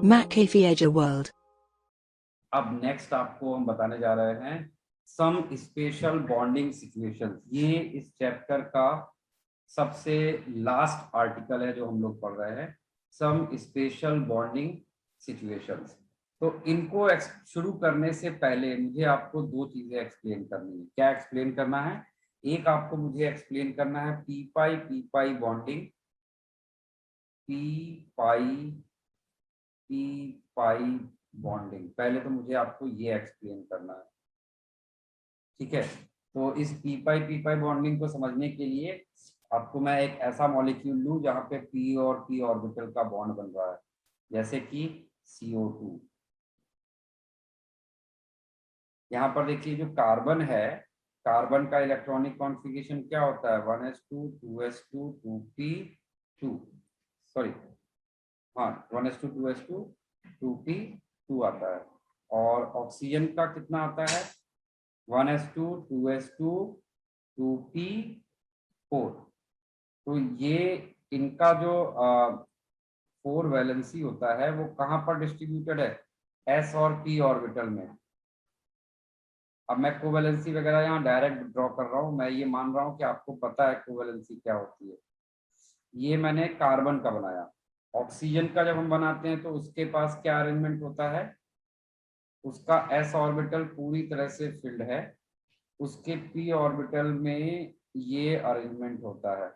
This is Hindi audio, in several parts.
McAfee World। अब नेक्स्ट आपको हम बताने जा रहे हैं सम स्पेशल बॉन्डिंग सिचुएशंस। ये इस चैप्टर का सबसे लास्ट आर्टिकल है जो हम लोग पढ़ रहे हैं, सम स्पेशल बॉन्डिंग सिचुएशंस। तो इनको शुरू करने से पहले मुझे आपको दो चीजें एक्सप्लेन करनी है। क्या एक्सप्लेन करना है? एक आपको मुझे एक्सप्लेन करना है पी पाई बॉन्डिंग, पी पाई पी पाई बॉन्डिंग। पहले तो मुझे आपको ये एक्सप्लेन करना है, ठीक है। तो इस पी पाई बॉन्डिंग को समझने के लिए आपको मैं एक ऐसा मॉलिक्यूल लूं जहां पे पी और पी ऑर्बिटल का बॉन्ड बन रहा है, जैसे कि CO2। यहाँ पर देखिए जो कार्बन है, कार्बन का इलेक्ट्रॉनिक कॉन्फ़िगरेशन क्या होता है? 1s2 2s2 2p2, सॉरी, हाँ 1s2 2s2 2p2 आता है। और ऑक्सीजन का कितना आता है? 1s2 2s2 2p4। तो ये इनका जो 4 वैलेंसी होता है वो कहाँ पर डिस्ट्रीब्यूटेड है? s और p ऑर्बिटल में। अब मैं कोवैलेंसी वगैरह यहाँ डायरेक्ट ड्रॉ कर रहा हूँ, मैं ये मान रहा हूँ कि आपको पता है कोवैलेंसी क्या होती है। ये मैंने कार्बन का बनाया। ऑक्सीजन का जब हम बनाते हैं तो उसके पास क्या अरेंजमेंट होता है? उसका s ऑर्बिटल पूरी तरह से फिल्ड है, उसके p ऑर्बिटल में ये अरेंजमेंट होता है।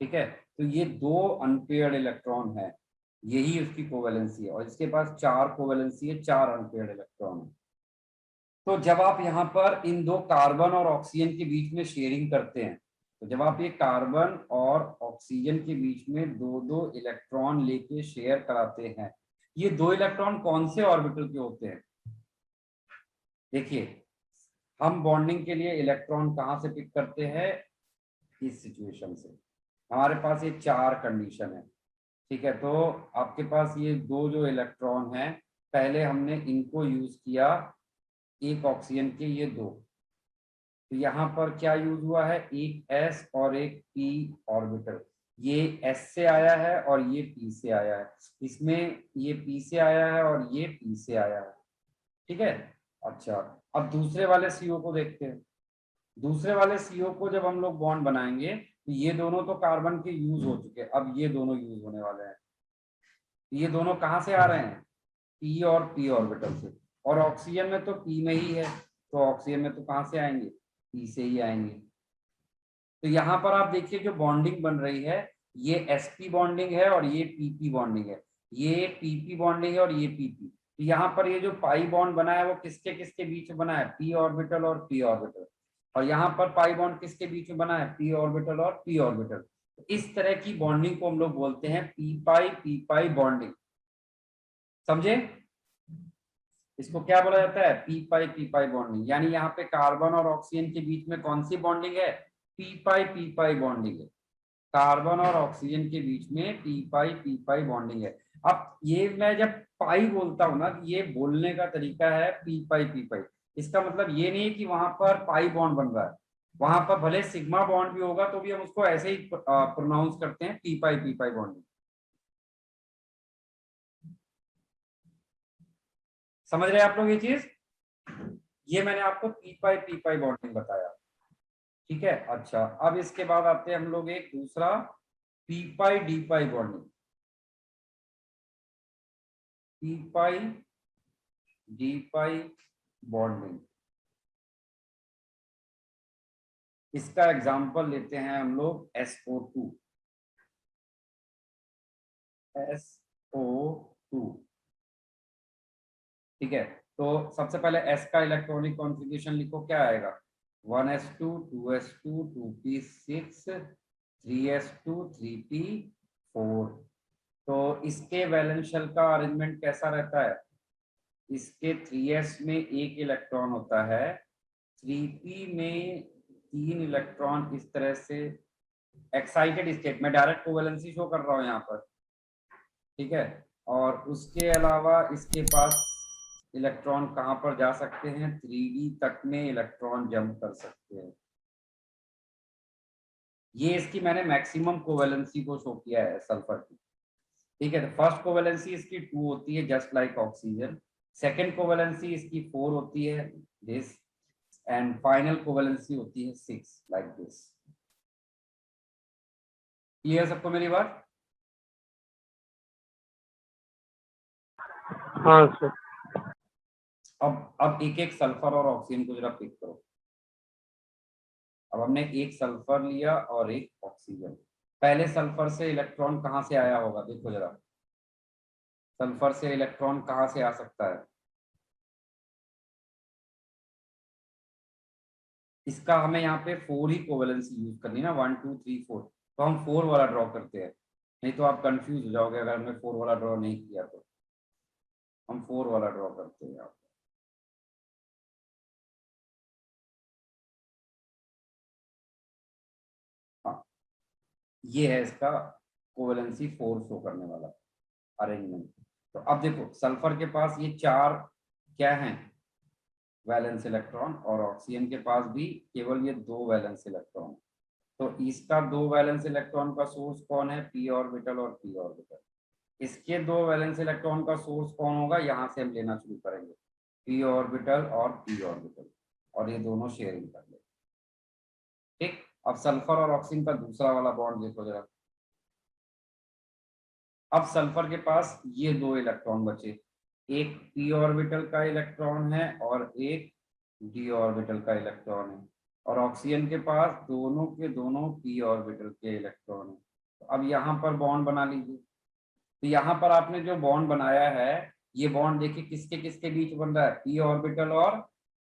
ठीक है, तो ये दो अनपेयर्ड इलेक्ट्रॉन है, यही उसकी कोवैलेंसी है। और इसके पास 4 कोवैलेंसी है, 4 अनपेयर्ड इलेक्ट्रॉन है। तो जब आप यहाँ पर इन दो कार्बन और ऑक्सीजन के बीच में शेयरिंग करते हैं, तो जब आप ये कार्बन और ऑक्सीजन के बीच में दो दो इलेक्ट्रॉन लेके शेयर कराते हैं, ये दो इलेक्ट्रॉन कौन से ऑर्बिटल के होते हैं? देखिए, हम बॉन्डिंग के लिए इलेक्ट्रॉन कहाँ से पिक करते हैं? इस सिचुएशन से। हमारे पास ये 4 कंडीशन है, ठीक है। तो आपके पास ये दो जो इलेक्ट्रॉन है, पहले हमने इनको यूज किया, एक ऑक्सीजन के ये दो। तो यहाँ पर क्या यूज हुआ है? एक s और एक p ऑर्बिटल। ये s से आया है और ये p से आया है, इसमें ये p से आया है और ये p से आया है, ठीक है। अच्छा, अब दूसरे वाले CO को देखते हैं। दूसरे वाले CO को जब हम लोग बॉन्ड बनाएंगे तो ये दोनों तो कार्बन के यूज हो चुके हैं, अब ये दोनों यूज होने वाले हैं। ये दोनों कहाँ से आ रहे हैं? p और p ऑर्बिटल से। और ऑक्सीजन में तो p में ही है, तो ऑक्सीजन में तो कहाँ से आएंगे? p से ही आएंगे। तो यहाँ पर आप देखिए जो बॉन्डिंग बन रही है, ये sp बॉन्डिंग है और ये pp बॉन्डिंग है, ये pp बॉन्डिंग है और ये pp। तो यहाँ पर ये जो पाई बॉन्ड बना है वो किसके किसके बीच में बना है? p ऑर्बिटल और p ऑर्बिटल। और यहाँ पर पाई बॉन्ड किसके बीच में बना है? p ऑर्बिटल और p ऑर्बिटल। तो इस तरह की बॉन्डिंग को हम लोग बोलते हैं p पाई बॉन्डिंग। समझे? इसको क्या बोला जाता है? P pi bonding. यानी यहाँ पे कार्बन और ऑक्सीजन के बीच में कौन सी बॉन्डिंग है? पी पाई बॉन्डिंग है। कार्बन और ऑक्सीजन के बीच में पी पाई बॉन्डिंग है। अब ये मैं जब पाई बोलता हूं ना, ये बोलने का तरीका है पी पाई। इसका मतलब ये नहीं है कि वहां पर पाई बॉन्ड बन रहा है, वहां पर भले सिग्मा बॉन्ड भी होगा तो भी हम उसको ऐसे ही प्रोनाउंस करते हैं पी पाई बॉन्डिंग। समझ रहे हैं आप लोग ये चीज? ये मैंने आपको पी पाई बॉन्डिंग बताया, ठीक है। अच्छा, अब इसके बाद आते हैं हम लोग एक दूसरा D pi bonding. P D pi bonding, इसका एग्जांपल लेते हैं हम लोग SO2। SO2, ठीक है। तो सबसे पहले S का इलेक्ट्रॉनिक कॉन्फ़िगरेशन लिखो, क्या आएगा? 1s2 2s2 2p6 3s2 3p4। तो इसके वैलेंस शेल का अरेंजमेंट कैसा रहता है? इसके 3s में एक इलेक्ट्रॉन होता है, 3p में 3 इलेक्ट्रॉन इस तरह से एक्साइटेड स्टेट में, डायरेक्ट कोवैलेंसी शो कर रहा हूं यहाँ पर, ठीक है। और उसके अलावा इसके पास इलेक्ट्रॉन कहाँ पर जा सकते हैं? 3d तक में इलेक्ट्रॉन जंप कर सकते हैं। ये इसकी मैंने मैक्सिमम कोवेलेंसी को शो किया है सल्फर की, ठीक है। तो फर्स्ट कोवेलेंसी इसकी 2 होती है just like oxygen, second covalency इसकी 4 होती है दिस, एंड फाइनल कोवेलेंसी होती है 6 लाइक दिस। क्लियर सबको मेरी बात? हाँ सर। अब एक एक सल्फर और ऑक्सीजन को जरा पिक करो। अब हमने एक सल्फर लिया और एक ऑक्सीजन। पहले सल्फर से इलेक्ट्रॉन कहां से आया होगा, देखो जरा, सल्फर से इलेक्ट्रॉन कहां से आ सकता है? इसका हमें यहाँ पे 4 ही कोवेलेंसी यूज करनी ना, 1 2 3 4, तो हम 4 वाला ड्रॉ करते हैं, नहीं तो आप कंफ्यूज हो जाओगे अगर हमने 4 वाला ड्रॉ नहीं किया तो। हम 4 वाला ड्रॉ करते हैं यहाँ पे। हाँ, ये है इसका कोवेलेंसी 4 शो करने वाला अरेंजमेंट। तो अब देखो सल्फर के पास ये 4 क्या हैं, वैलेंस इलेक्ट्रॉन, और ऑक्सीजन के पास भी केवल ये 2 वैलेंस इलेक्ट्रॉन। तो इसका 2 वैलेंस इलेक्ट्रॉन का सोर्स कौन है, पी ऑर्बिटल और पी ऑर्बिटल। इसके 2 वैलेंस इलेक्ट्रॉन का सोर्स कौन होगा, यहां से हम लेना शुरू करेंगे, पी ऑर्बिटल और पी ऑर्बिटल, और ये दोनों शेयरिंग कर ले, ठीक। अब सल्फर और ऑक्सीजन का दूसरा वाला बॉन्ड देखो जरा। अब सल्फर के पास ये 2 इलेक्ट्रॉन बचे, एक पी ऑर्बिटल का इलेक्ट्रॉन है और एक डी ऑर्बिटल का इलेक्ट्रॉन है, और ऑक्सीजन के पास दोनों के दोनों पी ऑर्बिटल के इलेक्ट्रॉन है। तो अब यहाँ पर बॉन्ड बना लीजिए। तो यहाँ पर आपने जो बॉन्ड बनाया है, ये बॉन्ड देखिए किसके किसके बीच बन रहा है, पी ऑर्बिटल और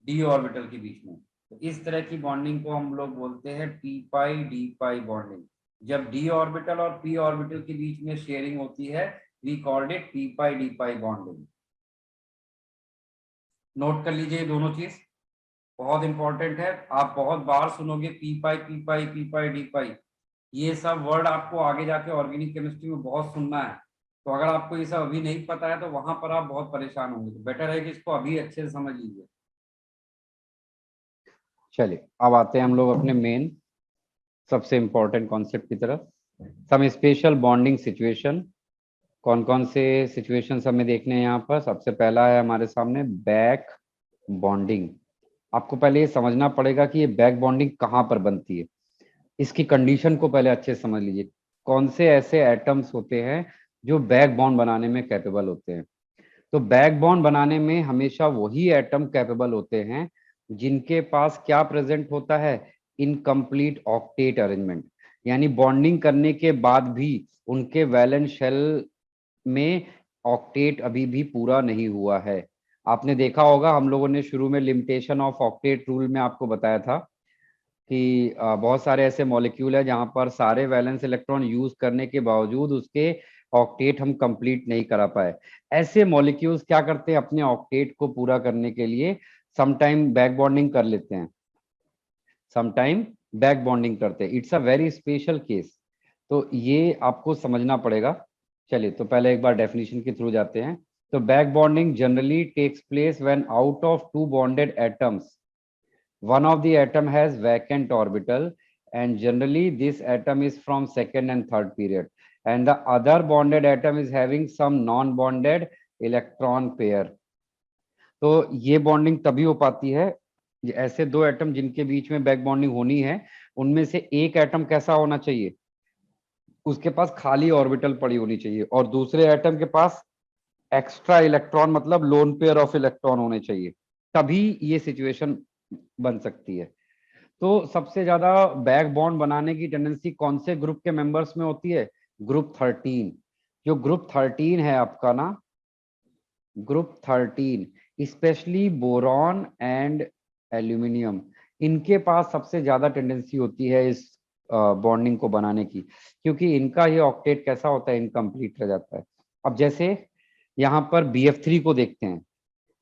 डी ऑर्बिटल के बीच में। तो इस तरह की बॉन्डिंग को हम लोग बोलते हैं p pi D pi bonding. जब डी ऑर्बिटल और पी ऑर्बिटल के बीच में शेयरिंग होती है, we called it p pi D pi bonding. Note कर लीजिए दोनों चीज, बहुत इंपॉर्टेंट है। आप बहुत बार सुनोगे पी पाई पी पाई पी पाई डी पाई, ये सब वर्ड आपको आगे जाके ऑर्गेनिक केमिस्ट्री में बहुत सुनना है। तो अगर आपको ये सब अभी नहीं पता है तो वहां पर आप बहुत परेशान होंगे, तो बेटर है कि इसको अभी अच्छे से समझ लीजिए। चलिए अब आते हैं हम लोग अपने मेन सबसे इंपॉर्टेंट कॉन्सेप्ट की तरफ, सम स्पेशल बॉन्डिंग सिचुएशन। कौन कौन से सिचुएशंस हमें देखने हैं यहाँ पर। सबसे पहला है हमारे सामने बैक बॉन्डिंग। आपको पहले ये समझना पड़ेगा कि ये बैक बॉन्डिंग कहाँ पर बनती है, इसकी कंडीशन को पहले अच्छे से समझ लीजिए। कौन से ऐसे एटम्स होते हैं जो बैक बॉन्ड बनाने में कैपेबल होते हैं। तो बैक बॉन्ड बनाने में हमेशा वही एटम कैपेबल होते हैं जिनके पास क्या प्रेजेंट होता है, इनकम्प्लीट ऑक्टेट अरेंजमेंट, यानी बॉन्डिंग करने के बाद भी उनके वैलेंस शेल में ऑक्टेट अभी भी पूरा नहीं हुआ है। आपने देखा होगा हम लोगों ने शुरू में लिमिटेशन ऑफ ऑक्टेट रूल में आपको बताया था कि बहुत सारे ऐसे मॉलिक्यूल है जहां पर सारे वैलेंस इलेक्ट्रॉन यूज करने के बावजूद उसके ऑक्टेट हम कंप्लीट नहीं करा पाए। ऐसे मॉलिक्यूल्स क्या करते हैं, अपने ऑक्टेट को पूरा करने के लिए समटाइम बैक बॉन्डिंग कर लेते हैं, समटाइम बैक बॉन्डिंग करते हैं। It's a very special case, तो ये आपको समझना पड़ेगा। चलिए तो पहले एक बार डेफिनेशन के थ्रू जाते हैं। तो back bonding generally takes place when out of 2 bonded atoms one of the atom has vacant orbital, and generally this atom is from second and third period, and the other bonded atom is having some non bonded electron pair। तो ये बॉन्डिंग तभी हो पाती है, ऐसे 2 एटम जिनके बीच में बैक बॉन्डिंग होनी है, उनमें से एक एटम कैसा होना चाहिए, उसके पास खाली ऑर्बिटल पड़ी होनी चाहिए, और दूसरे एटम के पास एक्स्ट्रा इलेक्ट्रॉन मतलब लोन पेयर ऑफ इलेक्ट्रॉन होने चाहिए, तभी ये सिचुएशन बन सकती है। तो सबसे ज्यादा बैक बॉन्ड बनाने की टेंडेंसी कौन से ग्रुप के मेंबर्स में होती है, ग्रुप 13। जो ग्रुप 13 है आपका ना, group 13 specially boron and aluminium, इनके पास सबसे ज्यादा टेंडेंसी होती है इस बॉन्डिंग को बनाने की, क्योंकि इनका ये ऑक्टेट कैसा होता है, इनकम्प्लीट रह जाता है। अब जैसे यहाँ पर BF3 को देखते हैं,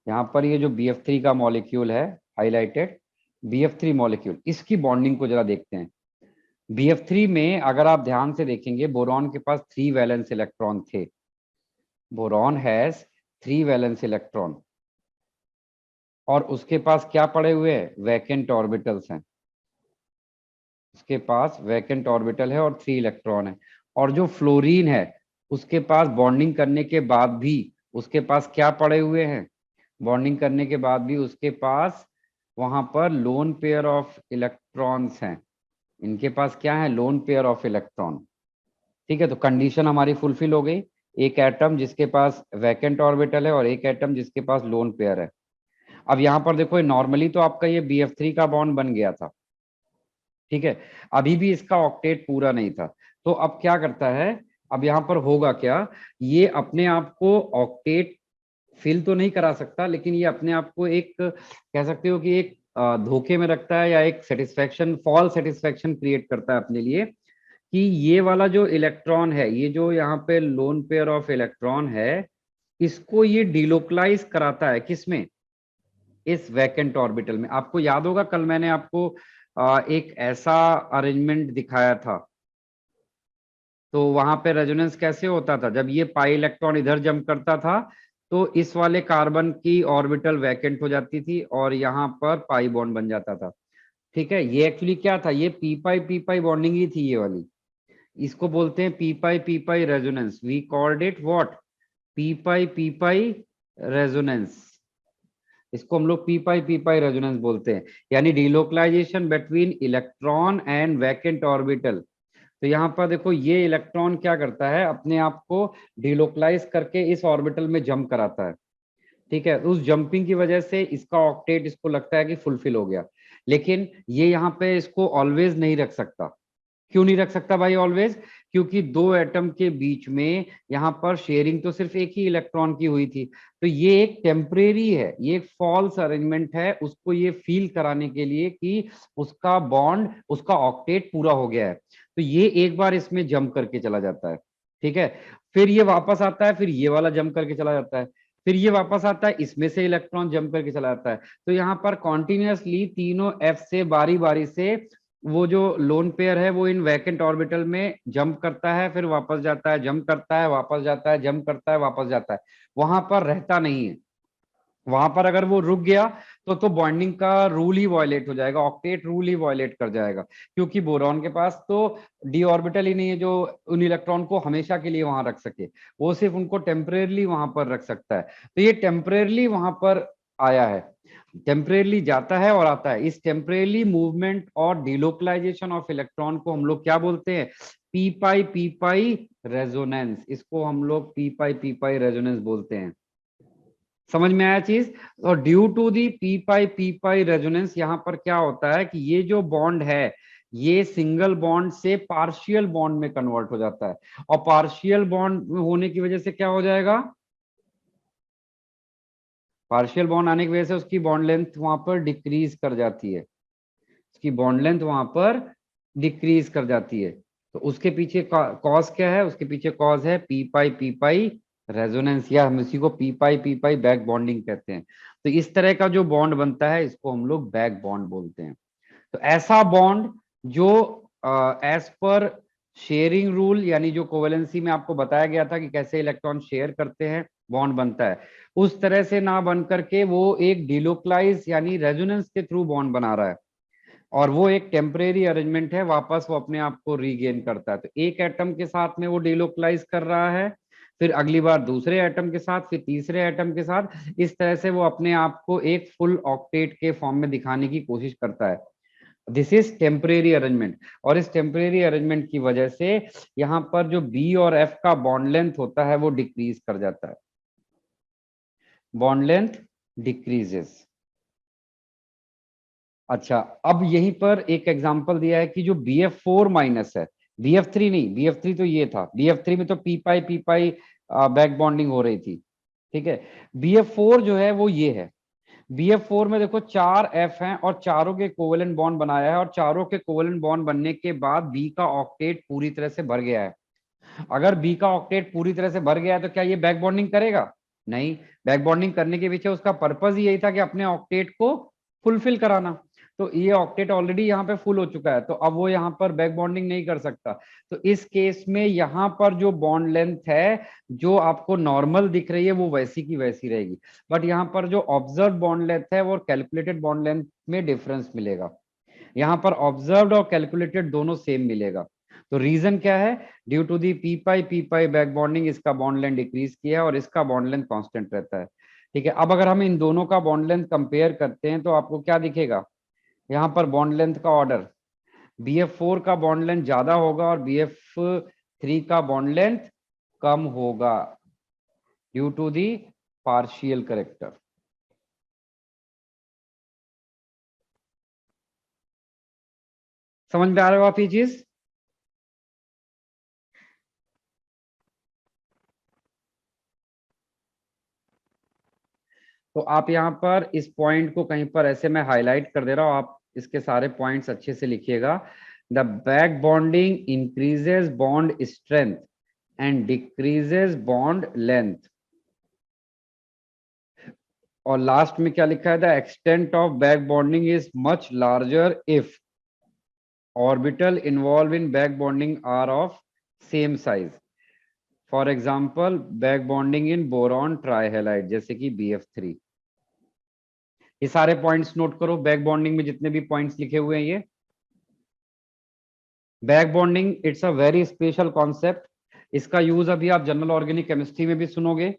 यहाँ पर ये जो BF3 का मॉलिक्यूल है हाईलाइटेड, BF3 मॉलिक्यूल, इसकी बॉन्डिंग को जरा देखते हैं। BF3 में अगर आप ध्यान से देखेंगे, बोरॉन के पास 3 वैलेंस इलेक्ट्रॉन थे, बोरॉन हैज 3 वैलेंस इलेक्ट्रॉन, और उसके पास क्या पड़े हुए हैं, वैकेंट ऑर्बिटल्स हैं। उसके पास वैकेंट ऑर्बिटल है और 3 इलेक्ट्रॉन है। और जो फ्लोरीन है उसके पास बॉन्डिंग करने के बाद भी उसके पास क्या पड़े हुए हैं, बॉन्डिंग करने के बाद भी उसके पास वहां पर लोन पेयर ऑफ इलेक्ट्रॉन्स हैं। इनके पास क्या है, लोन पेयर ऑफ इलेक्ट्रॉन। ठीक है, तो कंडीशन हमारी फुलफिल हो गई। एक एटम जिसके पास वैकेंट ऑर्बिटल है और एक एटम जिसके पास लोन पेयर है। अब यहाँ पर देखो, नॉर्मली तो आपका ये BF3 का बॉन्ड बन गया था, ठीक है, अभी भी इसका ऑक्टेट पूरा नहीं था। तो अब क्या करता है, अब यहाँ पर होगा क्या, ये अपने आप को ऑक्टेट फिल तो नहीं करा सकता, लेकिन ये अपने आप को एक कह सकते हो कि एक धोखे में रखता है, या एक सेटिस्फेक्शन, फॉल्स सेटिस्फेक्शन क्रिएट करता है अपने लिए, कि ये वाला जो इलेक्ट्रॉन है, ये जो यहाँ पे लोन पेयर ऑफ इलेक्ट्रॉन है, इसको ये डिलोकलाइज कराता है किसमें, इस वैकेंट ऑर्बिटल में। आपको याद होगा कल मैंने आपको एक ऐसा अरेंजमेंट दिखाया था, तो वहां पे रेजोनेंस कैसे होता था, जब ये पाई इलेक्ट्रॉन इधर जंप करता था तो इस वाले कार्बन की ऑर्बिटल वैकेंट हो जाती थी और यहाँ पर पाई बॉन्ड बन जाता था। ठीक है, ये एक्चुअली क्या था, ये पी पाई बॉन्डिंग ही थी ये वाली। इसको बोलते हैं p pi resonance. We called it what, p pi resonance. इसको हम लोग पी पाई रेजोनेंस बोलते हैं, यानी delocalisation between electron and vacant orbital. तो यहाँ पर देखो, ये इलेक्ट्रॉन क्या करता है, अपने आप को डिलोकलाइज करके इस ऑर्बिटल में जंप कराता है। ठीक है, उस जंपिंग की वजह से इसका ऑक्टेट इसको लगता है कि फुलफिल हो गया, लेकिन ये यहाँ पे इसको ऑलवेज नहीं रख सकता। क्यों नहीं रख सकता भाई ऑलवेज, क्योंकि दो एटम के बीच में यहाँ पर शेयरिंग तो सिर्फ एक ही इलेक्ट्रॉन की हुई थी। तो ये एक टेम्परेरी है, ये एक फॉल्स अरेंजमेंट है, उसको ये फील कराने के लिए कि उसका बॉन्ड, उसका ऑक्टेट पूरा हो गया है। तो ये एक बार इसमें जंप करके चला जाता है, ठीक है, फिर ये वापस आता है, फिर ये वाला जंप करके चला जाता है, फिर ये वापस आता है, इसमें से इलेक्ट्रॉन जंप करके चला जाता है। तो यहाँ पर कॉन्टिन्यूसली तीनों एफ से बारी बारी से वो जो लोन पेयर है वो इन वैकेंट ऑर्बिटल में जंप करता है, फिर वापस जाता है, जंप करता है, वापस जाता है, जंप करता है, वापस जाता है, वहां पर रहता नहीं है। वहां पर अगर वो रुक गया तो बॉन्डिंग का रूल ही वायलेट हो जाएगा, ऑक्टेट रूल ही वायलेट कर जाएगा, क्योंकि बोरॉन के पास तो डी ऑर्बिटल ही नहीं है जो उन इलेक्ट्रॉन को हमेशा के लिए वहां रख सके, वो सिर्फ उनको टेम्परेरली वहां पर रख सकता है। तो ये टेम्परेरली वहां पर आया है, टेम्परेरली जाता है और आता है। इस टेम्परेरली मूवमेंट और डिलोकलाइजेशन ऑफ इलेक्ट्रॉन को हम लोग क्या बोलते हैं, पी पाई रेजोनेंस। इसको हम लोग पी पाई रेजोनेंस बोलते हैं। समझ में आया चीज। और due to the P pi resonance यहाँ पर क्या होता है कि ये जो बॉन्ड है ये सिंगल बॉन्ड से पार्शियल बॉन्ड में कन्वर्ट हो जाता है, और पार्शियल बॉन्ड होने की वजह से क्या हो जाएगा, पार्शियल बॉन्ड आने की वजह से उसकी बॉन्ड लेंथ वहां पर डिक्रीज कर जाती है, उसकी बॉन्ड लेंथ वहां पर डिक्रीज कर जाती है। तो उसके पीछे कॉज क्या है, उसके पीछे कॉज है पी पाई रेजोनेंस, या हम इसी को पी पाई बैक बॉन्डिंग कहते हैं। तो इस तरह का जो बॉन्ड बनता है इसको हम लोग बैक बॉन्ड बोलते हैं। तो ऐसा बॉन्ड जो एज पर शेयरिंग रूल, यानी जो कोवेलेंसी में आपको बताया गया था कि कैसे इलेक्ट्रॉन शेयर करते हैं बॉन्ड बनता है, उस तरह से ना बन करके वो एक डिलोकलाइज यानी रेजोनेंस के थ्रू बॉन्ड बना रहा है, और वो एक टेम्परेरी अरेंजमेंट है, वापस वो अपने आप को रीगेन करता है। तो एक एटम के साथ में वो डिलोकलाइज कर रहा है, फिर अगली बार दूसरे एटम के साथ, फिर तीसरे एटम के साथ, इस तरह से वो अपने आप को एक फुल ऑक्टेट के फॉर्म में दिखाने की कोशिश करता है। This is temporary arrangement. और इस टेम्परेरी अरेंजमेंट की वजह से यहाँ पर जो बी और एफ का बॉन्ड लेंथ होता है वो डिक्रीज कर जाता है, बॉन्ड लेंथ डिक्रीजेस। अच्छा, अब यहीं पर एक एग्जांपल दिया है कि जो BF4 माइनस है, BF3 नहीं, BF3 तो ये था, BF3 में तो पी पाई बैक बॉन्डिंग हो रही थी, ठीक है। BF4 जो है वो ये है, BF4 में देखो 4 F हैं और चारों के कोवेलेंट बॉन्ड बनाया है, और चारों के कोवेलेंट बॉन्ड बनने के बाद बी का ऑक्टेट पूरी तरह से भर गया है। अगर बी का ऑक्टेट पूरी तरह से भर गया है तो क्या ये बैक बॉन्डिंग करेगा, नहीं। बैक बॉन्डिंग करने के पीछे उसका पर्पज ही यही था कि अपने ऑक्टेट को फुलफिल कराना। तो ये ऑक्टेट ऑलरेडी यहाँ पे फुल हो चुका है, तो अब वो यहाँ पर बैक बॉन्डिंग नहीं कर सकता। तो इस केस में यहाँ पर जो बॉन्ड लेंथ है जो आपको नॉर्मल दिख रही है वो वैसी की वैसी रहेगी, बट यहाँ पर जो ऑब्जर्व बॉन्ड लेंथ है वो कैलकुलेटेड बॉन्ड लेंथ में डिफरेंस मिलेगा। यहाँ पर ऑब्जर्व्ड और कैलकुलेटेड दोनों सेम मिलेगा। तो रीजन क्या है? Due to the P pi back bonding इसका बॉन्ड लेंथ डिक्रीज किया और इसका बॉन्ड लेंथ कांस्टेंट रहता है। ठीक है, अब अगर हम इन दोनों का बॉन्ड लेंथ कंपेयर करते हैं तो आपको क्या दिखेगा? यहाँ पर बॉन्ड लेंथ का ऑर्डर, BF4 का बॉन्ड लेंथ ज्यादा होगा और BF3 का बॉन्ड लेंथ कम होगा due to the partial character. समझ में आ रहे हो आप ये चीज? तो आप यहाँ पर इस पॉइंट को कहीं पर ऐसे मैं हाईलाइट कर दे रहा हूं, आप इसके सारे पॉइंट्स अच्छे से लिखिएगा। The back bonding increases bond strength and decreases bond length. और लास्ट में क्या लिखा है? The extent of back bonding is much larger if orbital involve in back bonding are of same size. For example back bonding in boron trihalide जैसे कि BF3। ये सारे पॉइंट्स नोट करो, बैक बॉन्डिंग में जितने भी पॉइंट्स लिखे हुए हैं ये। Back bonding it's a very special concept, इसका यूज अभी आप जनरल ऑर्गेनिक केमिस्ट्री में भी सुनोगे।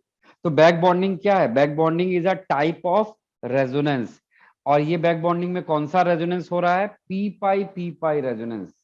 तो बैक बॉन्डिंग क्या है? Back bonding is a type of resonance. और ये बैक बॉन्डिंग में कौन सा रेजोनेंस हो रहा है? P pi resonance.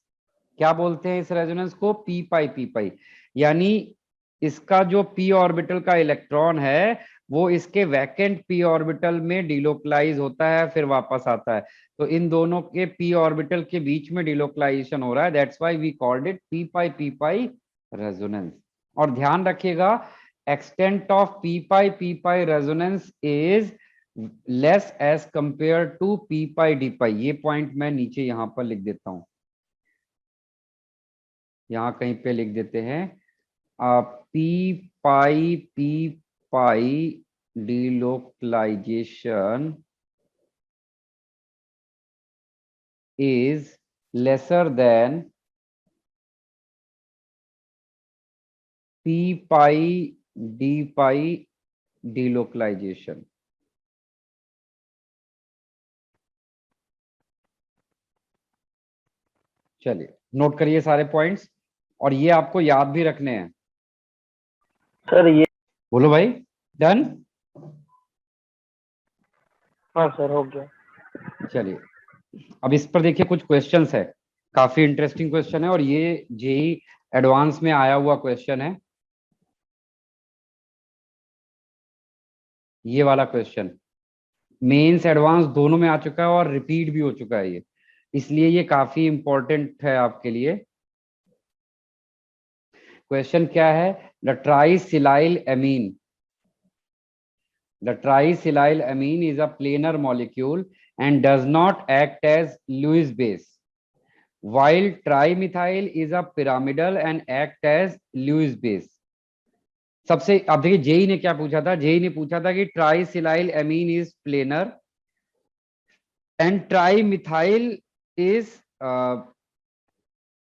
क्या बोलते हैं इस रेजोनेंस को? पी पाई। यानी इसका जो p ऑर्बिटल का इलेक्ट्रॉन है वो इसके वैकेंट p ऑर्बिटल में डिलोकलाइज होता है फिर वापस आता है। तो इन दोनों के p ऑर्बिटल के बीच में डिलोकलाइजेशन हो रहा है, that's why we called it p pi resonance. और ध्यान रखिएगा, extent of p pi resonance is less as compare to p pi D pi. ये पॉइंट मैं नीचे यहां पर लिख देता हूं, यहां कहीं पे लिख देते हैं। P pi delocalization is lesser than p pi d pi delocalization। चलिए नोट करिए सारे पॉइंट्स और ये आपको याद भी रखने हैं। सर ये बोलो भाई, डन? हाँ सर हो गया। चलिए अब इस पर देखिए कुछ क्वेश्चंस है, काफी इंटरेस्टिंग क्वेश्चन है और ये जेई एडवांस में आया हुआ क्वेश्चन है। ये वाला क्वेश्चन मेंस एडवांस दोनों में आ चुका है और रिपीट भी हो चुका है ये, इसलिए ये काफी इंपॉर्टेंट है आपके लिए। क्वेश्चन क्या है? The trisilyl amine, the tricyclyl amine is a planar molecule and does not act as Lewis base, while trimethyl is a pyramidal and act as Lewis base। सबसे अब देखिए जेई ने क्या पूछा था? जेई ने पूछा था कि trisilyl amine is planar and trimethyl is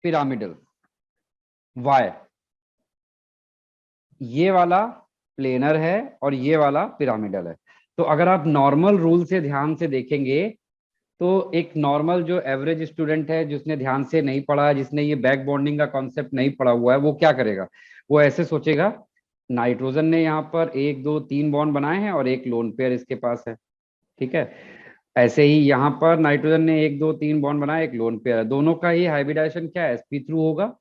pyramidal, why? ये वाला प्लेनर है और ये वाला पिरामिडल है। तो अगर आप नॉर्मल रूल से ध्यान से देखेंगे तो एक नॉर्मल जो एवरेज स्टूडेंट है जिसने ध्यान से नहीं पढ़ा है, जिसने ये बैक बॉन्डिंग का कॉन्सेप्ट नहीं पढ़ा हुआ है, वो क्या करेगा? वो ऐसे सोचेगा नाइट्रोजन ने यहाँ पर 1 2 3 बॉन्ड बनाए हैं और एक लोन पेयर इसके पास है, ठीक है। ऐसे ही यहाँ पर नाइट्रोजन ने 1 2 3 बॉन्ड बनाया, एक लोन पेयर है, दोनों का ही हाइब्रिडाइजेशन क्या है? sp थ्रू होगा,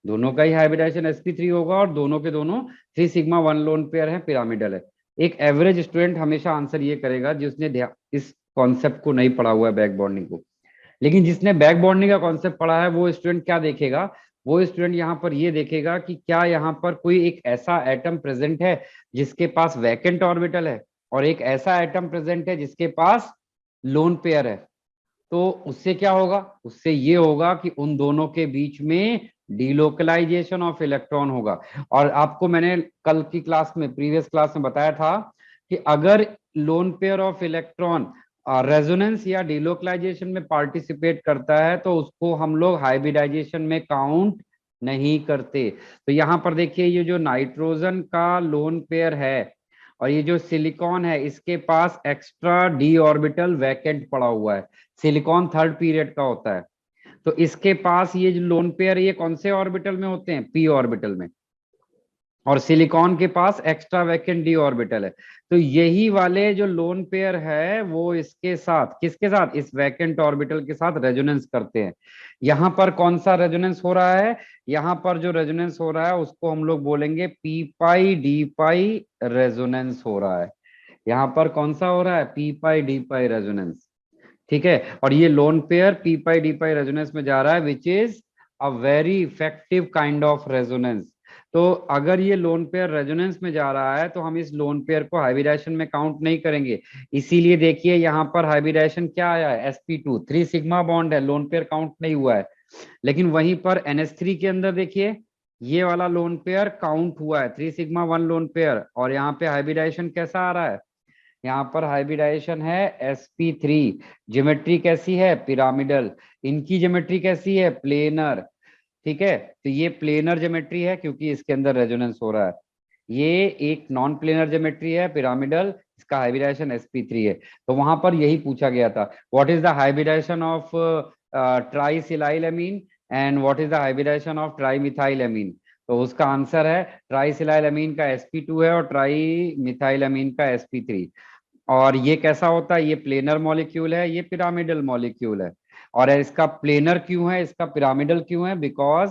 दोनों का ही हाइब्रिडाइजेशन sp3 होगा और दोनों के दोनों 3 सिग्मा 1 लोन पेयर है, पिरामिडल है। एक एवरेज स्टूडेंट हमेशा आंसर ये करेगा जिसने इस कॉन्सेप्ट को नहीं पढ़ा हुआ है बैक बॉन्डिंग को। लेकिन जिसने बैक बॉन्डिंग का कॉन्सेप्ट पढ़ा है वो स्टूडेंट क्या देखेगा? वो स्टूडेंट यहाँ पर ये देखेगा कि क्या यहाँ पर कोई एक ऐसा एटम प्रेजेंट है जिसके पास वैकेंट ऑर्बिटल है और एक ऐसा एटम प्रेजेंट है जिसके पास लोन पेयर है। तो उससे क्या होगा? उससे ये होगा कि उन दोनों के बीच में डिलोकलाइजेशन ऑफ इलेक्ट्रॉन होगा। और आपको मैंने कल की क्लास में, प्रीवियस क्लास में बताया था कि अगर loan pair of electron resonance या डिलोकलाइजेशन में पार्टिसिपेट करता है तो उसको हम लोग हाइब्रिडाइजेशन में काउंट नहीं करते। तो यहाँ पर देखिए ये जो नाइट्रोजन का लोन पेयर है और ये जो सिलिकॉन है इसके पास एक्स्ट्रा डी ऑर्बिटल वैकेंट पड़ा हुआ है। सिलिकॉन थर्ड पीरियड का होता है, तो इसके पास ये जो लोन पेयर ये कौन से ऑर्बिटल में होते हैं, पी ऑर्बिटल में, और सिलिकॉन के पास एक्स्ट्रा वैकेंट डी ऑर्बिटल है। तो यही वाले जो लोन पेयर है वो इसके साथ, किसके साथ, इस वैकेंट ऑर्बिटल के साथ रेजोनेंस करते हैं। यहां पर कौन सा रेजोनेंस हो रहा है, यहां पर जो रेजोनेंस हो रहा है उसको हम लोग बोलेंगे P pi D pi resonance हो रहा है। यहाँ पर कौन सा हो रहा है, P pi D pi resonance. ठीक है, और ये lone pair P pi D pi resonance में जा रहा है, which is a very effective kind of resonance. तो अगर ये लोन पेयर रेजोनेंस में जा रहा है तो हम इस लोन पेयर को हाइब्रिडाइजेशन में काउंट नहीं करेंगे। इसीलिए देखिए यहाँ पर हाइब्रिडाइजेशन क्या आया है, sp2 3 सिग्मा बॉन्ड है, लोन पेयर काउंट नहीं हुआ है। लेकिन वहीं पर NH3 के अंदर देखिए ये वाला लोन पेयर काउंट हुआ है, 3 सिग्मा 1 लोन पेयर, और यहाँ पे हाइब्रिडाइजेशन कैसा आ रहा है, यहाँ पर हाइब्रिडाइजेशन है sp3। ज्योमेट्री कैसी है, पिरामिडल। इनकी ज्योमेट्री कैसी है, प्लेनर। ठीक है, तो ये प्लेनर ज्योमेट्री है क्योंकि इसके अंदर रेजोनेंस हो रहा है। ये एक नॉन प्लेनर ज्योमेट्री है, पिरामिडल, इसका हाइब्रिडाइजेशन sp3 है। तो वहां पर यही पूछा गया था, what is the hybridisation of trisilyl amine and what is the hybridisation of trimethyl amine. तो उसका आंसर है ट्राइसिलाइल एमीन का sp2 है और ट्राइमिथाइल एमीन का sp3। और ये कैसा होता है, ये प्लेनर मॉलिक्यूल है, ये पिरामिडल मॉलिक्यूल है। और इसका प्लेनर क्यों है, इसका पिरामिडल क्यों है, because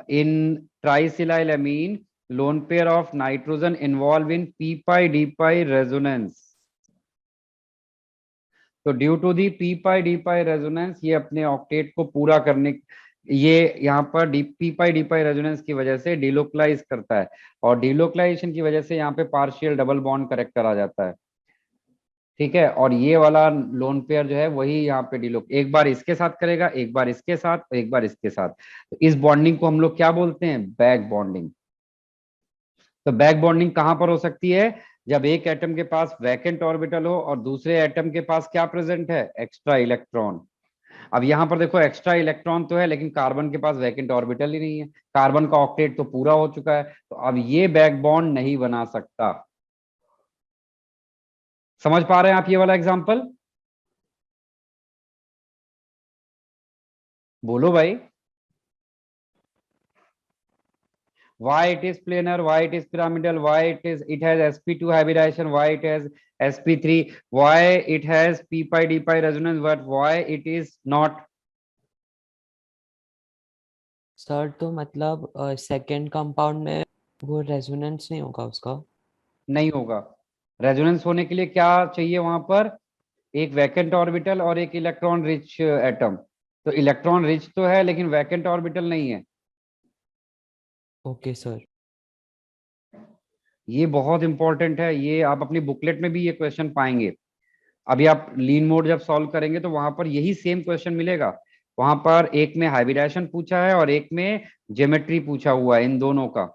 in trisilyl amine lone pair of nitrogen involve in P pi D pi resonance. तो due to the P pi D pi resonance ये अपने ऑक्टेट को पूरा करने, ये यहाँ पर P pi D pi resonance की वजह से डिलोकलाइज करता है, और डिलोकलाइजेशन की वजह से यहाँ पे पार्शियल डबल बॉन्ड करेक्टर आ जाता है। ठीक है, और ये वाला लोन पेयर जो है वही यहाँ पे डिलोक, एक बार इसके साथ करेगा, एक बार इसके साथ, एक बार इसके साथ। तो इस बॉन्डिंग को हम लोग क्या बोलते हैं, बैक बॉन्डिंग। तो बैक बॉन्डिंग कहां पर हो सकती है, जब एक एटम के पास वैकेंट ऑर्बिटल हो और दूसरे एटम के पास क्या प्रेजेंट है, एक्स्ट्रा इलेक्ट्रॉन। अब यहाँ पर देखो एक्स्ट्रा इलेक्ट्रॉन तो है लेकिन कार्बन के पास वैकेंट ऑर्बिटल ही नहीं है, कार्बन का ऑक्टेट तो पूरा हो चुका है, तो अब ये बैक बॉन्ड नहीं बना सकता। समझ पा रहे हैं आप ये वाला एग्जाम्पल, बोलो भाई। Why it is planar, why it is pyramidal, why it has sp2 hybridization, why it has sp3, why it has p pi d pi resonance, but why it is not। Sir तो मतलब सेकंड कंपाउंड में वो रेजोनेंस नहीं होगा उसका। नहीं होगा, रेजोनेंस होने के लिए क्या चाहिए वहां पर, एक वैकेंट ऑर्बिटल और एक इलेक्ट्रॉन रिच एटम। तो इलेक्ट्रॉन रिच तो है लेकिन वैकेंट ऑर्बिटल नहीं है। Okay sir. ये बहुत इंपॉर्टेंट है, ये आप अपनी बुकलेट में भी ये क्वेश्चन पाएंगे। अभी आप लीन मोड जब सॉल्व करेंगे तो वहां पर यही सेम क्वेश्चन मिलेगा। वहां पर एक में हाइब्रिडाइजेशन पूछा है और एक में ज्योमेट्री पूछा हुआ है, इन दोनों का।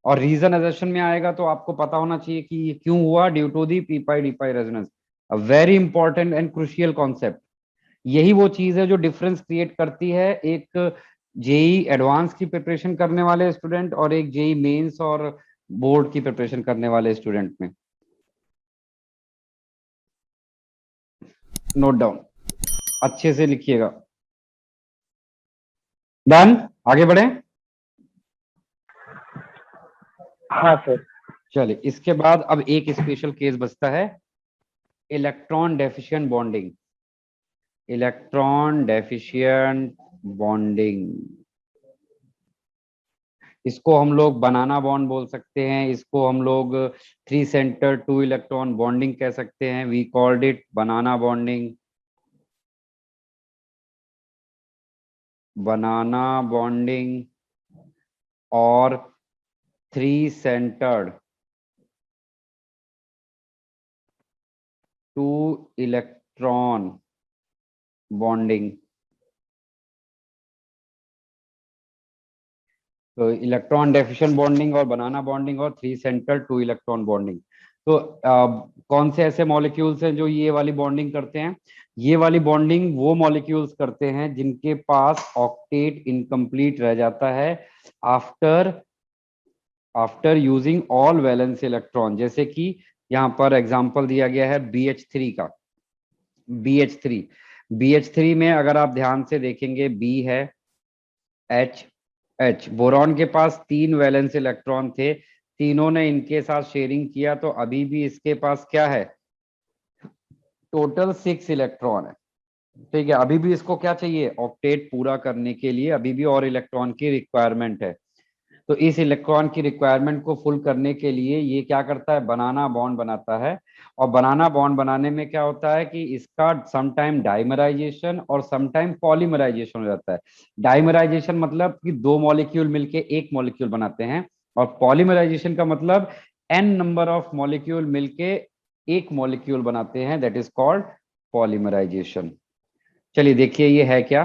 और रीजन अजर्शन में आएगा तो आपको पता होना चाहिए कि ये क्यों हुआ, due to the P pi D pi resonance. A very important and crucial concept. यही वो चीज है जो डिफरेंस क्रिएट करती है एक जेई एडवांस की प्रिपरेशन करने वाले स्टूडेंट और एक जेई मेंस और बोर्ड की प्रिपरेशन करने वाले स्टूडेंट में। नोट डाउन, अच्छे से लिखिएगा। डन, आगे बढ़े। हाँ सर। चलिए, इसके बाद अब एक स्पेशल केस बचता है, electron deficient bonding. Electron deficient bonding, इसको हम लोग बनाना बॉन्ड बोल सकते हैं, इसको हम लोग 3 सेंटर 2 इलेक्ट्रॉन बॉन्डिंग कह सकते हैं। We called it banana bonding. Banana bonding और 3 सेंटर्ड 2 इलेक्ट्रॉन बॉन्डिंग। तो इलेक्ट्रॉन डेफिशिएंट बॉन्डिंग और बनाना बॉन्डिंग और 3 सेंटर 2 इलेक्ट्रॉन बॉन्डिंग। तो कौन से ऐसे मॉलिक्यूल्स हैं जो ये वाली बॉन्डिंग करते हैं, ये वाली बॉन्डिंग वो मॉलिक्यूल्स करते हैं जिनके पास ऑक्टेट इनकम्प्लीट रह जाता है after using all valence electron, जैसे कि यहाँ पर एग्जांपल दिया गया है BH3 का। BH3 में अगर आप ध्यान से देखेंगे, B है, H। बोरॉन के पास 3 वैलेंस इलेक्ट्रॉन थे, तीनों ने इनके साथ शेयरिंग किया, तो अभी भी इसके पास क्या है, टोटल 6 इलेक्ट्रॉन है। ठीक है, अभी भी इसको क्या चाहिए, ऑक्टेट पूरा करने के लिए अभी भी और इलेक्ट्रॉन की रिक्वायरमेंट है। तो इस इलेक्ट्रॉन की रिक्वायरमेंट को फुल करने के लिए ये क्या करता है, बनाना बॉन्ड बनाता है। और बनाना बॉन्ड बनाने में क्या होता है कि इसका समटाइम डाइमराइजेशन और समटाइम पॉलीमराइजेशन हो जाता है। डाइमराइजेशन मतलब कि 2 मॉलिक्यूल मिलके एक मॉलिक्यूल बनाते हैं, और पॉलीमराइजेशन का मतलब n नंबर ऑफ मॉलिक्यूल मिलके एक मॉलिक्यूल बनाते हैं, दैट इज कॉल्ड पॉलीमराइजेशन। चलिए देखिए ये है क्या।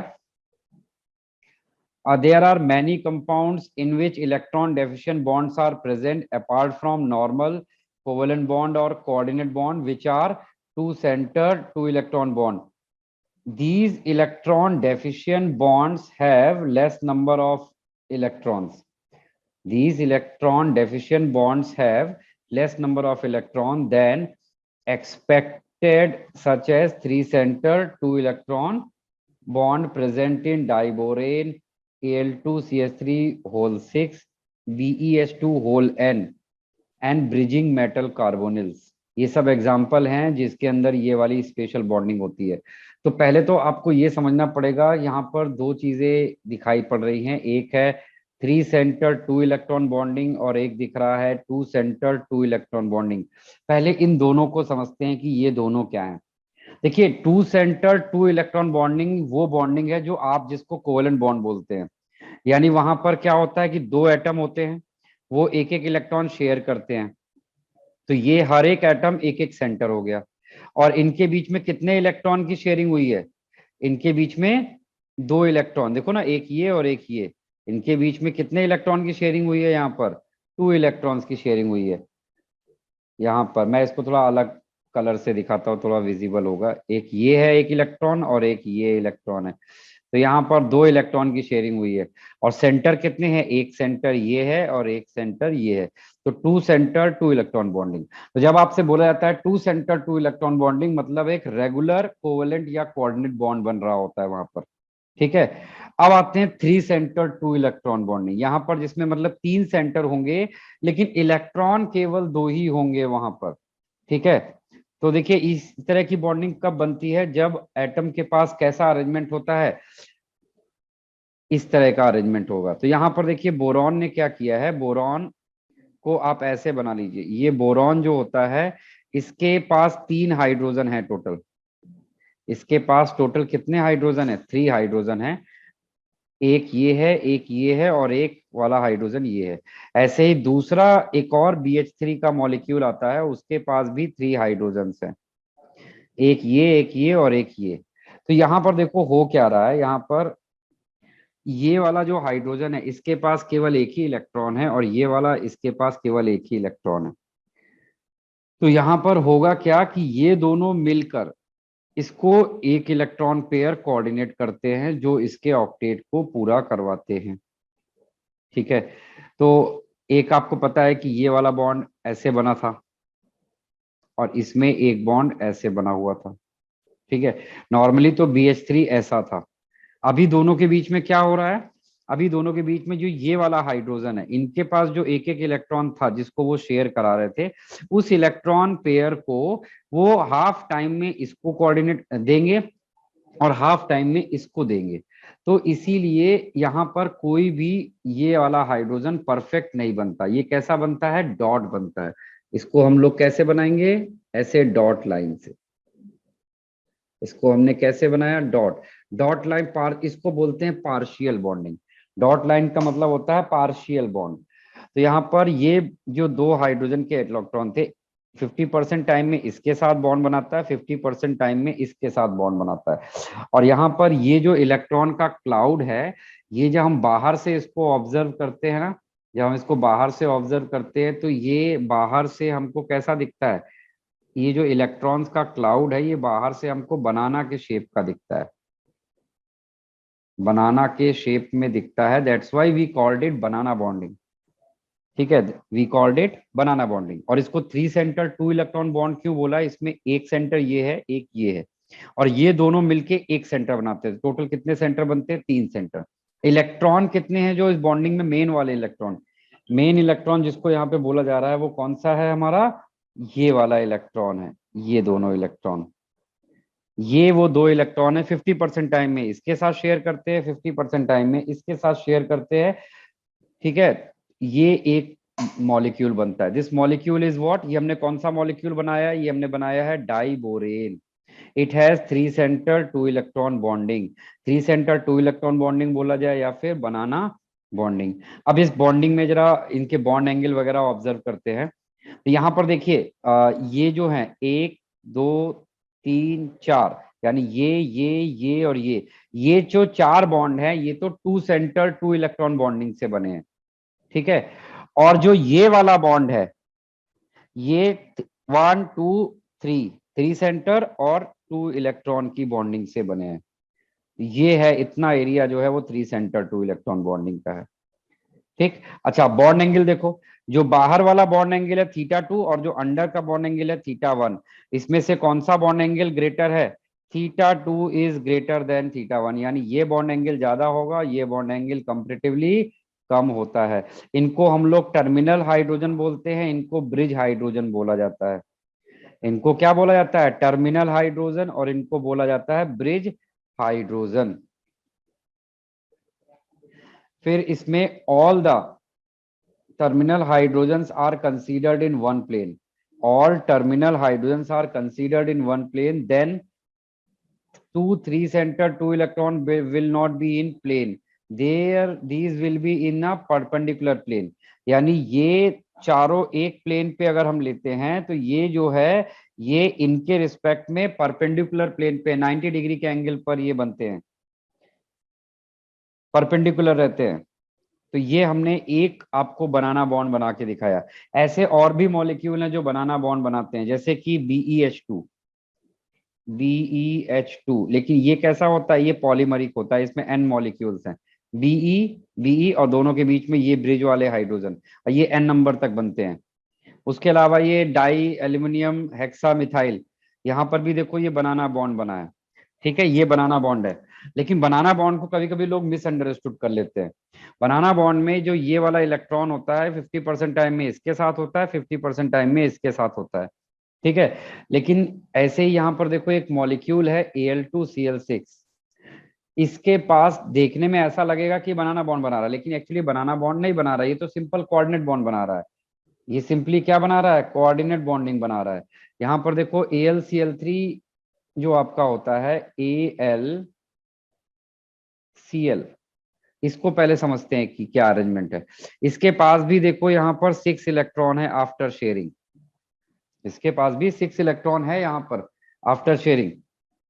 There are many compounds in which electron deficient bonds are present apart from normal covalent bond or coordinate bond, which are two-centered two-electron bond. These electron deficient bonds have less number of electrons. These electron deficient bonds have less number of electrons than expected, such as three-centered two-electron bond present in diborane, Al2CH3 whole 6, BeH2 whole n and bridging metal carbonyls। ये सब एग्जाम्पल हैं जिसके अंदर ये वाली स्पेशल बॉन्डिंग होती है। तो पहले तो आपको ये समझना पड़ेगा, यहाँ पर 2 चीजें दिखाई पड़ रही हैं, एक है 3 सेंटर 2 इलेक्ट्रॉन बॉन्डिंग और एक दिख रहा है 2 सेंटर 2 इलेक्ट्रॉन बॉन्डिंग। पहले इन दोनों को समझते हैं कि ये दोनों क्या है। देखिए 2 सेंटर 2 इलेक्ट्रॉन बॉन्डिंग वो बॉन्डिंग है जो आप जिसको कोवेलेंट बॉन्ड बोलते हैं। यानी वहां पर क्या होता है कि 2 एटम होते हैं, वो एक एक इलेक्ट्रॉन शेयर करते हैं, तो ये हर एक एटम एक एक सेंटर हो गया। और इनके बीच में कितने इलेक्ट्रॉन की शेयरिंग हुई है, इनके बीच में 2 इलेक्ट्रॉन, देखो ना, एक ये और एक ये, इनके बीच में कितने इलेक्ट्रॉन की शेयरिंग हुई है, यहाँ पर 2 इलेक्ट्रॉन्स की शेयरिंग हुई है। यहाँ पर मैं इसको थोड़ा अलग कलर से दिखाता हूँ, थोड़ा विजिबल होगा। एक ये है एक इलेक्ट्रॉन और एक ये इलेक्ट्रॉन है, तो यहाँ पर 2 इलेक्ट्रॉन की शेयरिंग हुई है। और सेंटर कितने हैं, एक सेंटर ये है और एक सेंटर ये है, तो 2 सेंटर 2 इलेक्ट्रॉन बॉन्डिंग। तो जब आपसे बोला जाता है 2 सेंटर 2 इलेक्ट्रॉन बॉन्डिंग, मतलब एक रेगुलर कोवेलेंट या कोऑर्डिनेट बॉन्ड बन रहा होता है वहां पर। ठीक है, अब आते हैं 3 सेंटर 2 इलेक्ट्रॉन बॉन्डिंग, यहाँ पर जिसमें मतलब 3 सेंटर होंगे लेकिन इलेक्ट्रॉन केवल 2 ही होंगे वहां पर। ठीक है, तो देखिए इस तरह की बॉन्डिंग कब बनती है, जब एटम के पास कैसा अरेंजमेंट होता है, इस तरह का अरेंजमेंट होगा। तो यहाँ पर देखिए बोरॉन ने क्या किया है, बोरॉन को आप ऐसे बना लीजिए, ये बोरॉन जो होता है इसके पास 3 हाइड्रोजन है टोटल। इसके पास टोटल कितने हाइड्रोजन है, 3 हाइड्रोजन है, एक ये है, एक ये है और एक वाला हाइड्रोजन ये है। ऐसे ही दूसरा एक और BH3 का मॉलिक्यूल आता है, उसके पास भी 3 हाइड्रोजन है, एक ये और एक ये। तो यहाँ पर देखो हो क्या रहा है, यहाँ पर ये वाला जो हाइड्रोजन है इसके पास केवल एक ही इलेक्ट्रॉन है और ये वाला इसके पास केवल एक ही इलेक्ट्रॉन है। तो यहाँ पर होगा क्या कि ये दोनों मिलकर इसको एक इलेक्ट्रॉन पेयर कोऑर्डिनेट करते हैं जो इसके ऑक्टेट को पूरा करवाते हैं। ठीक है, तो एक आपको पता है कि ये वाला बॉन्ड ऐसे बना था और इसमें एक बॉन्ड ऐसे बना हुआ था। ठीक है, नॉर्मली तो BH3 ऐसा था। अभी दोनों के बीच में क्या हो रहा है, अभी दोनों के बीच में जो ये वाला हाइड्रोजन है, इनके पास जो एक एक इलेक्ट्रॉन था जिसको वो शेयर करा रहे थे, उस इलेक्ट्रॉन पेयर को वो हाफ टाइम में इसको कोऑर्डिनेट देंगे और हाफ टाइम में इसको देंगे। तो इसीलिए यहाँ पर कोई भी ये वाला हाइड्रोजन परफेक्ट नहीं बनता, ये कैसा बनता है, डॉट बनता है। इसको हम लोग कैसे बनाएंगे, ऐसे डॉट लाइन से। इसको हमने कैसे बनाया, डॉट डॉट लाइन पार, इसको बोलते हैं पार्शियल बॉन्डिंग। डॉट लाइन का मतलब होता है पार्शियल बॉन्ड। तो यहाँ पर ये जो 2 हाइड्रोजन के इलेक्ट्रॉन थे, 50% टाइम में इसके साथ बॉन्ड बनाता है, 50% टाइम में इसके साथ बॉन्ड बनाता है। और यहाँ पर ये जो इलेक्ट्रॉन का क्लाउड है, ये जब हम बाहर से इसको ऑब्जर्व करते हैं ना, जब हम इसको बाहर से ऑब्जर्व करते हैं तो ये बाहर से हमको कैसा दिखता है, ये जो इलेक्ट्रॉन्स का क्लाउड है ये बाहर से हमको बनाना के शेप का दिखता है, बनाना के शेप में दिखता है, that's why we called it banana bonding. ठीक है, we called it banana bonding. और इसको 3 सेंटर 2 इलेक्ट्रॉन बॉन्ड क्यों बोला? इसमें एक सेंटर ये है, एक ये है, और ये दोनों मिलके एक सेंटर बनाते हैं। टोटल कितने सेंटर बनते हैं? 3 सेंटर। इलेक्ट्रॉन कितने हैं जो इस बॉन्डिंग में? मेन वाले इलेक्ट्रॉन, मेन इलेक्ट्रॉन जिसको यहाँ पे बोला जा रहा है वो कौन सा है हमारा? ये वाला इलेक्ट्रॉन है, ये दोनों इलेक्ट्रॉन, ये वो 2 इलेक्ट्रॉन है। 50% टाइम में इसके साथ शेयर करते हैं, 50% टाइम में इसके साथ शेयर करते हैं। ठीक है, ये एक मॉलिक्यूल बनता है। This molecule is what? ये हमने कौन सा मॉलिक्यूल बनाया है? ये हमने बनाया है diborane. It has 3 centre 2 electron bonding. 3 centre 2 electron bonding बोला जाए या फिर बनाना बॉन्डिंग। अब इस बॉन्डिंग में जरा इनके बॉन्ड एंगल वगैरह ऑब्जर्व करते हैं। तो यहाँ पर देखिए ये जो है 1 2 3 4, यानी ये और ये जो 4 बॉन्ड है ये तो 2 सेंटर 2 इलेक्ट्रॉन बॉन्डिंग से बने हैं। ठीक है, और जो ये वाला बॉन्ड है ये 1 2 3 सेंटर और 2 इलेक्ट्रॉन की बॉन्डिंग से बने हैं। ये है इतना एरिया जो है वो 3 सेंटर 2 इलेक्ट्रॉन बॉन्डिंग का है। ठीक, अच्छा बॉन्ड एंगल देखो, जो बाहर वाला बॉन्ड एंगल है θ2 और जो अंदर का बॉन्ड एंगल है θ1, इसमें से कौन सा बॉन्ड एंगल ग्रेटर है? θ2 इज ग्रेटर देन θ1, यानी ये बॉन्ड एंगल ज्यादा होगा, ये बॉन्ड एंगल कंपैरेटिवली कम होता है। इनको हम लोग टर्मिनल हाइड्रोजन बोलते हैं, इनको ब्रिज हाइड्रोजन बोला जाता है। इनको क्या बोला जाता है? टर्मिनल हाइड्रोजन, और इनको बोला जाता है ब्रिज हाइड्रोजन। फिर इसमें all the terminal hydrogens are considered in one plane. All terminal hydrogens are considered in one plane. Then 2 3 center 2 electron will not be in plane. These will be in a perpendicular plane. यानी ये चारों एक प्लेन पे अगर हम लेते हैं तो ये जो है ये इनके रिस्पेक्ट में परपेंडिकुलर प्लेन पे 90 डिग्री के एंगल पर ये बनते हैं, परपेंडिकुलर रहते हैं। तो ये हमने एक आपको बनाना बॉन्ड बना के दिखाया। ऐसे और भी मॉलिक्यूल हैं जो बनाना बॉन्ड बनाते हैं, जैसे कि BeH2, लेकिन ये कैसा होता है? ये पॉलीमरिक होता है, इसमें n मॉलिक्यूल्स हैं। बीई और दोनों के बीच में ये ब्रिज वाले हाइड्रोजन, और ये n नंबर तक बनते हैं। उसके अलावा ये डाई एल्यूमिनियम हेक्सा मिथाइल, यहाँ पर भी देखो ये बनाना बॉन्ड बना है। ठीक है, ये बनाना बॉन्ड है, लेकिन बनाना बॉन्ड को कभी कभी लोग मिसअंडरस्टूड कर लेते हैं। बनाना बॉन्ड में जो ये वाला इलेक्ट्रॉन होता है 50% टाइम में इसके साथ होता है, 50% टाइम में इसके साथ होता है। ठीक है, लेकिन ऐसे ही यहाँ पर देखो एक मॉलिक्यूल है Al2Cl6, इसके पास देखने में ऐसा लगेगा कि बनाना बॉन्ड बना रहा है, लेकिन एक्चुअली बनाना बॉन्ड नहीं बना रहा है, ये तो सिंपल कोऑर्डिनेट बॉन्ड बना रहा है। ये सिंपली क्या बना रहा है? कोऑर्डिनेट बॉन्डिंग बना रहा है। यहाँ पर देखो AlCl3 जो आपका होता है AlCl, इसको पहले समझते हैं कि क्या अरेंजमेंट है। इसके पास भी देखो यहाँ पर 6 इलेक्ट्रॉन है आफ्टर शेयरिंग, इसके पास भी 6 इलेक्ट्रॉन है यहाँ पर आफ्टर शेयरिंग।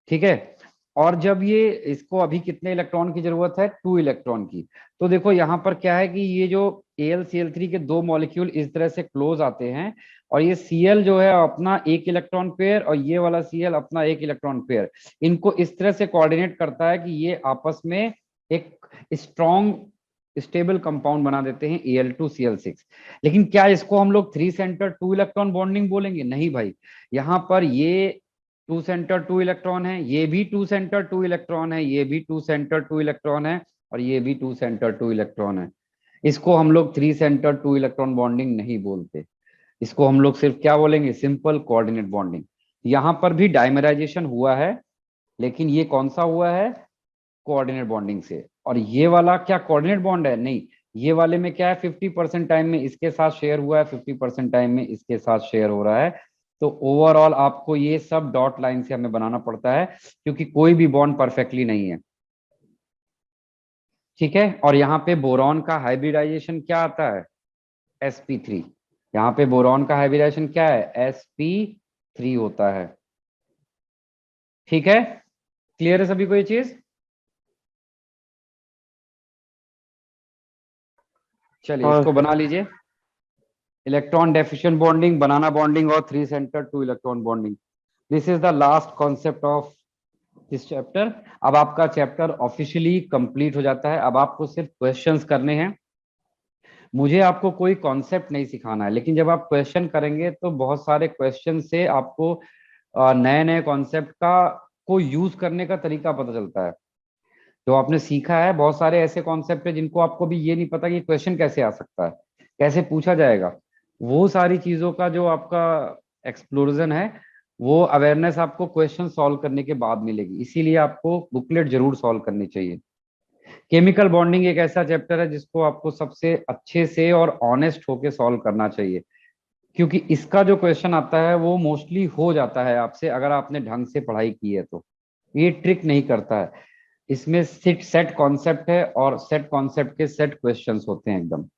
ठीक है, और जब ये इसको अभी कितने इलेक्ट्रॉन की जरूरत है? 2 इलेक्ट्रॉन की। तो देखो यहाँ पर क्या है कि ये जो AlCl3 के 2 मॉलिक्यूल इस तरह से क्लोज आते हैं, और ये Cl जो है अपना 1 इलेक्ट्रॉन पेयर और ये वाला Cl अपना 1 इलेक्ट्रॉन पेयर, इनको इस तरह से कोऑर्डिनेट करता है कि ये आपस में एक स्ट्रॉन्ग स्टेबल कंपाउंड बना देते हैं Al2Cl6। लेकिन क्या इसको हम लोग 3 सेंटर 2 इलेक्ट्रॉन बॉन्डिंग बोलेंगे? नहीं भाई, यहाँ पर ये 2 सेंटर 2 इलेक्ट्रॉन है, ये भी 2 सेंटर 2 इलेक्ट्रॉन है, ये भी 2 सेंटर 2 इलेक्ट्रॉन है, और ये भी 2 सेंटर 2 इलेक्ट्रॉन है। इसको हम लोग 3 सेंटर 2 इलेक्ट्रॉन बॉन्डिंग नहीं बोलते, इसको हम लोग सिर्फ क्या बोलेंगे? Simple coordinate bonding. यहाँ पर भी डाइमराइजेशन हुआ है, लेकिन ये कौन सा हुआ है? कोऑर्डिनेट बॉन्डिंग से। और ये वाला क्या कोऑर्डिनेट बॉन्ड है? नहीं, ये वाले में क्या है? 50% टाइम में इसके साथ शेयर हुआ है, 50% टाइम में इसके साथ शेयर हो रहा है। तो ओवरऑल आपको ये सब डॉट लाइन से हमें बनाना पड़ता है, क्योंकि कोई भी बॉन्ड परफेक्टली नहीं है। ठीक है, और यहाँ पे बोरॉन का हाइब्रिडाइजेशन क्या आता है? sp3। यहाँ पे बोरॉन का हाइब्रिडाइजेशन क्या है? sp3 होता है। ठीक है, क्लियर है सभी को ये चीज? चलिए इसको बना लीजिए। Electron deficient bonding, banana bonding और 3 centre 2 electron bonding, this is the last concept of this chapter. अब आपका चैप्टर ऑफिशियली कंप्लीट हो जाता है। अब आपको सिर्फ क्वेश्चंस करने हैं। मुझे आपको कोई कॉन्सेप्ट नहीं सिखाना है, लेकिन जब आप क्वेश्चन करेंगे तो बहुत सारे क्वेश्चन से आपको नए नए कॉन्सेप्ट का को यूज करने का तरीका पता चलता है। तो आपने सीखा है, बहुत सारे ऐसे कॉन्सेप्ट है जिनको आपको भी ये नहीं पता कि क्वेश्चन कैसे आ सकता है, कैसे पूछा जाएगा। वो सारी चीजों का जो आपका एक्सप्लोजन है, वो अवेयरनेस आपको क्वेश्चन सॉल्व करने के बाद मिलेगी। इसीलिए आपको बुकलेट जरूर सॉल्व करनी चाहिए। केमिकल बॉन्डिंग एक ऐसा चैप्टर है जिसको आपको सबसे अच्छे से और ऑनेस्ट होके सॉल्व करना चाहिए, क्योंकि इसका जो क्वेश्चन आता है वो मोस्टली हो जाता है आपसे अगर आपने ढंग से पढ़ाई की है तो। ये ट्रिक नहीं करता है, इसमें सेट कॉन्सेप्ट है और सेट कॉन्सेप्ट के सेट क्वेश्चंस होते हैं एकदम।